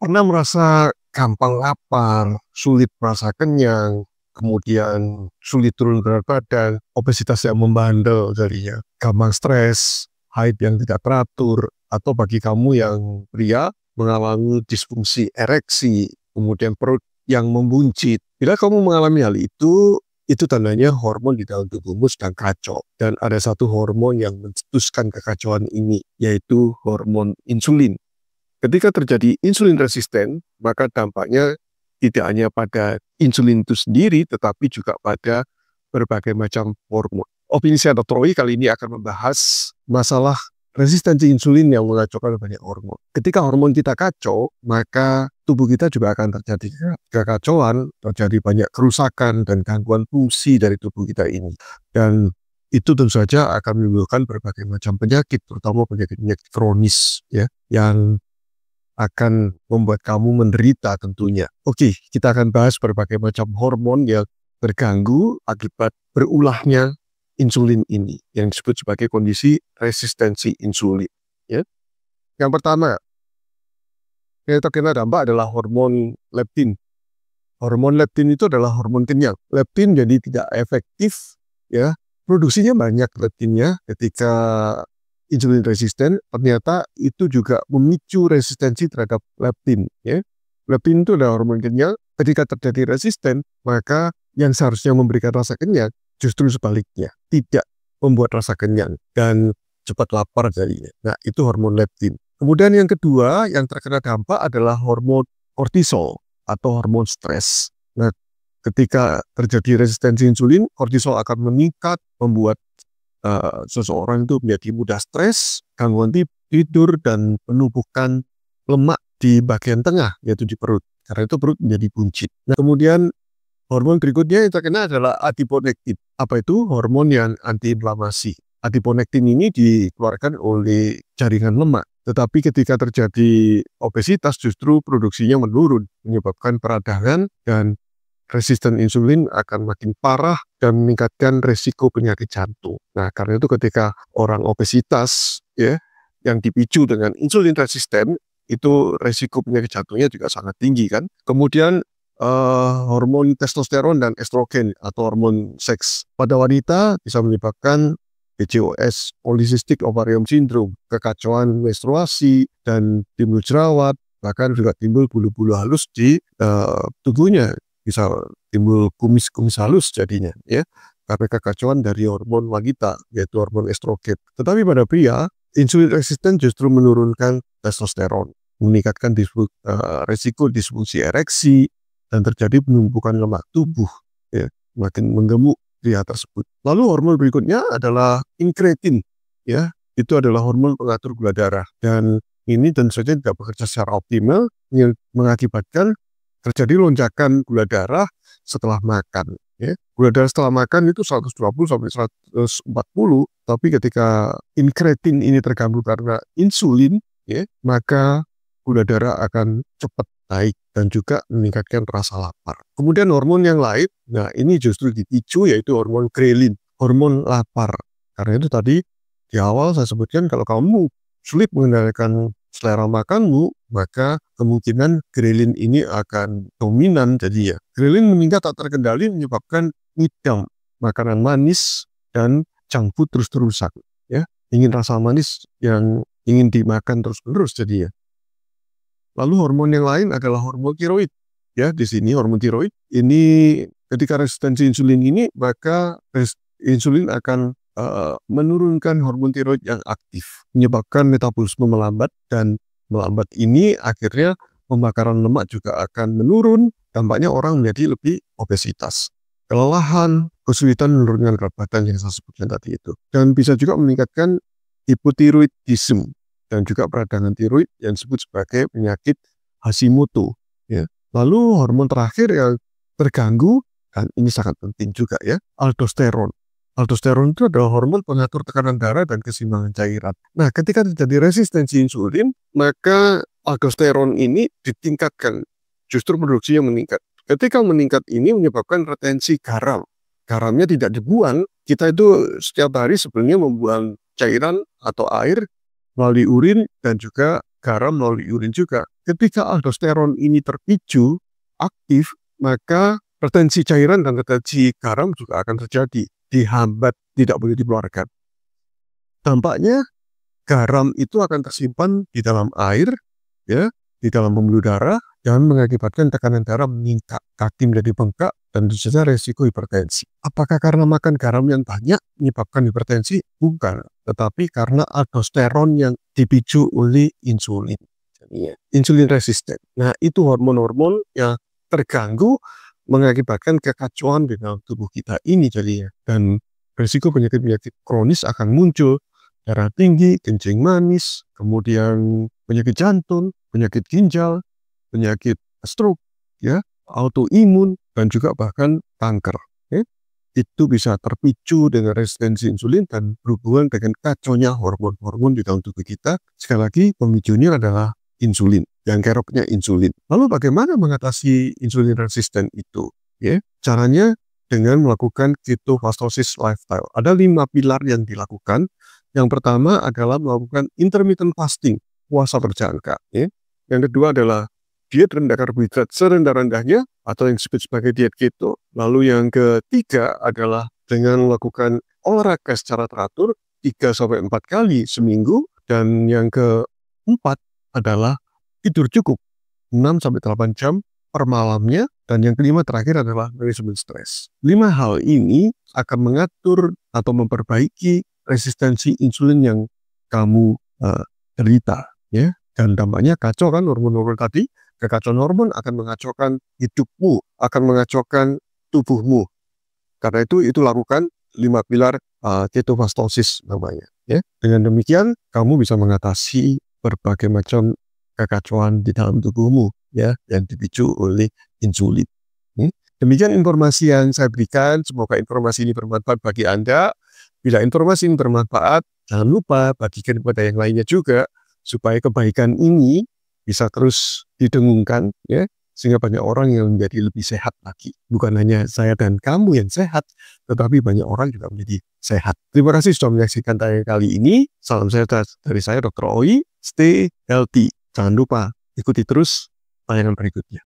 Pernah merasa gampang lapar, sulit merasa kenyang, kemudian sulit turun berat badan, obesitas yang membandel jadinya, gampang stres, haid yang tidak teratur, atau bagi kamu yang pria mengalami disfungsi ereksi, kemudian perut yang membuncit. Bila kamu mengalami hal itu tandanya hormon di dalam tubuhmu sedang kacau. Dan ada satu hormon yang mencetuskan kekacauan ini, yaitu hormon insulin. Ketika terjadi insulin resisten, maka dampaknya tidak hanya pada insulin itu sendiri, tetapi juga pada berbagai macam hormon. Opini saya Dr. Roy kali ini akan membahas masalah resistensi insulin yang mengacaukan banyak hormon. Ketika hormon kita kacau, maka tubuh kita juga akan terjadi kekacauan, terjadi banyak kerusakan dan gangguan fungsi dari tubuh kita ini. Dan itu tentu saja akan menimbulkan berbagai macam penyakit, terutama penyakit-penyakit kronis, ya, yang akan membuat kamu menderita tentunya. Oke, kita akan bahas berbagai macam hormon yang terganggu akibat berulahnya insulin ini, yang disebut sebagai kondisi resistensi insulin. Ya. Yang pertama, yang terkena dampak adalah hormon leptin. Hormon leptin itu adalah hormon kenyang. Leptin jadi tidak efektif, ya. Produksinya banyak leptinnya ketika insulin resisten, ternyata itu juga memicu resistensi terhadap leptin. Ya. Leptin itu adalah hormon kenyang. Ketika terjadi resisten, maka yang seharusnya memberikan rasa kenyang justru sebaliknya, tidak membuat rasa kenyang dan cepat lapar jadinya. Nah, itu hormon leptin. Kemudian yang kedua yang terkena dampak adalah hormon kortisol atau hormon stres. Nah, ketika terjadi resistensi insulin, kortisol akan meningkat, membuat seseorang itu menjadi mudah stres, gangguan tidur, dan penumpukan lemak di bagian tengah, yaitu di perut. Karena itu perut menjadi buncit. Nah, kemudian hormon berikutnya yang terkena adalah adiponektin. Apa itu? Hormon yang antiinflamasi. Adiponektin ini dikeluarkan oleh jaringan lemak. Tetapi ketika terjadi obesitas justru produksinya menurun, menyebabkan peradangan dan resisten insulin akan makin parah dan meningkatkan resiko penyakit jantung. Nah, karena itu ketika orang obesitas, ya, yang dipicu dengan insulin resisten, itu resiko penyakit jantungnya juga sangat tinggi kan. Kemudian hormon testosteron dan estrogen atau hormon seks pada wanita bisa menyebabkan PCOS, polycystic ovarium syndrome, kekacauan menstruasi dan timbul jerawat, bahkan juga timbul bulu-bulu halus di tubuhnya. Bisa timbul kumis-kumis halus jadinya, ya, karena kekacauan dari hormon wanita, yaitu hormon estrogen. Tetapi pada pria, insulin resisten justru menurunkan testosteron, meningkatkan resiko disfungsi ereksi, dan terjadi penumpukan lemak tubuh, ya, makin menggemuk pria tersebut. Lalu hormon berikutnya adalah inkretin, ya, itu adalah hormon pengatur gula darah, dan ini tentu saja tidak bekerja secara optimal, yang mengakibatkan terjadi lonjakan gula darah setelah makan. Ya. Gula darah setelah makan itu 120 sampai 140, tapi ketika inkretin ini terganggu karena insulin, ya, maka gula darah akan cepat naik dan juga meningkatkan rasa lapar. Kemudian hormon yang lain, nah ini justru dipicu, yaitu hormon grelin, hormon lapar. Karena itu tadi di awal saya sebutkan kalau kamu sulit mengendalikan selera makanmu, maka kemungkinan grelin ini akan dominan jadinya. Grelin meningkat tak terkendali menyebabkan ngidam makanan manis dan junk food terus-terusan. Ya, ingin rasa manis yang ingin dimakan terus-menerus jadinya. Lalu hormon yang lain adalah hormon tiroid. Ya, di sini hormon tiroid ini ketika resistensi insulin ini, maka insulin akan menurunkan hormon tiroid yang aktif, menyebabkan metabolisme melambat, dan melambat ini akhirnya pembakaran lemak juga akan menurun, dampaknya orang menjadi lebih obesitas, kelelahan, kesulitan menurunkan berat badan yang saya sebutkan tadi itu, dan bisa juga meningkatkan hipotiroidisme dan juga peradangan tiroid yang disebut sebagai penyakit Hashimoto. Ya. Lalu hormon terakhir yang terganggu, dan ini sangat penting juga, ya, aldosteron. Aldosteron itu adalah hormon pengatur tekanan darah dan keseimbangan cairan. Nah, ketika terjadi resistensi insulin, maka aldosteron ini ditingkatkan, justru produksinya meningkat. Ketika meningkat ini menyebabkan retensi garam. Garamnya tidak dibuang, kita itu setiap hari sebenarnya membuang cairan atau air melalui urin dan juga garam melalui urin juga. Ketika aldosteron ini terpicu, aktif, maka retensi cairan dan retensi garam juga akan terjadi, dihambat, tidak boleh dikeluarkan. Dampaknya garam itu akan tersimpan di dalam air, ya, di dalam pembuluh darah, dan mengakibatkan tekanan darah meningkat, kaki menjadi bengkak, dan tentu saja resiko hipertensi. Apakah karena makan garam yang banyak menyebabkan hipertensi? Bukan, tetapi karena aldosteron yang dipicu oleh insulin. Insulin resisten. Nah, itu hormon-hormon yang terganggu mengakibatkan kekacauan di dalam tubuh kita ini jadinya. Dan risiko penyakit-penyakit kronis akan muncul, darah tinggi, kencing manis, kemudian penyakit jantung, penyakit ginjal, penyakit stroke, ya, autoimun, dan juga bahkan kanker. Ya. Itu bisa terpicu dengan resistensi insulin dan berhubungan dengan kacaunya hormon-hormon di dalam tubuh kita. Sekali lagi, pemicunya adalah insulin, yang keroknya insulin. Lalu bagaimana mengatasi insulin resisten itu? Ya, caranya dengan melakukan ketofastosis lifestyle. Ada 5 pilar yang dilakukan. Yang pertama adalah melakukan intermittent fasting, puasa berjangka. Ya. Yang kedua adalah diet rendah karbohidrat serendah-rendahnya atau yang disebut sebagai diet keto. Lalu yang ketiga adalah dengan melakukan olahraga secara teratur 3-4 kali seminggu. Dan yang keempat adalah tidur cukup 6-8 jam per malamnya. Dan yang kelima terakhir adalah manajemen stres. 5 hal ini akan mengatur atau memperbaiki resistensi insulin yang kamu derita. Ya. Dan dampaknya kacau kan hormon-hormon tadi. Kekacauan hormon akan mengacaukan hidupmu, akan mengacaukan tubuhmu. Karena itu lakukan 5 pilar ketofastosis namanya. Ya. Dengan demikian kamu bisa mengatasi berbagai macam kekacauan di dalam tubuhmu, ya, yang dipicu oleh insulin. Demikian informasi yang saya berikan. Semoga informasi ini bermanfaat bagi Anda. Bila informasi ini bermanfaat, jangan lupa bagikan kepada yang lainnya juga, supaya kebaikan ini bisa terus didengungkan, ya, sehingga banyak orang yang menjadi lebih sehat lagi. Bukan hanya saya dan kamu yang sehat, tetapi banyak orang juga menjadi sehat. Terima kasih sudah menyaksikan tayangan kali ini. Salam sehat dari saya, Dr. Oi. Stay healthy. Jangan lupa ikuti terus tayangan berikutnya.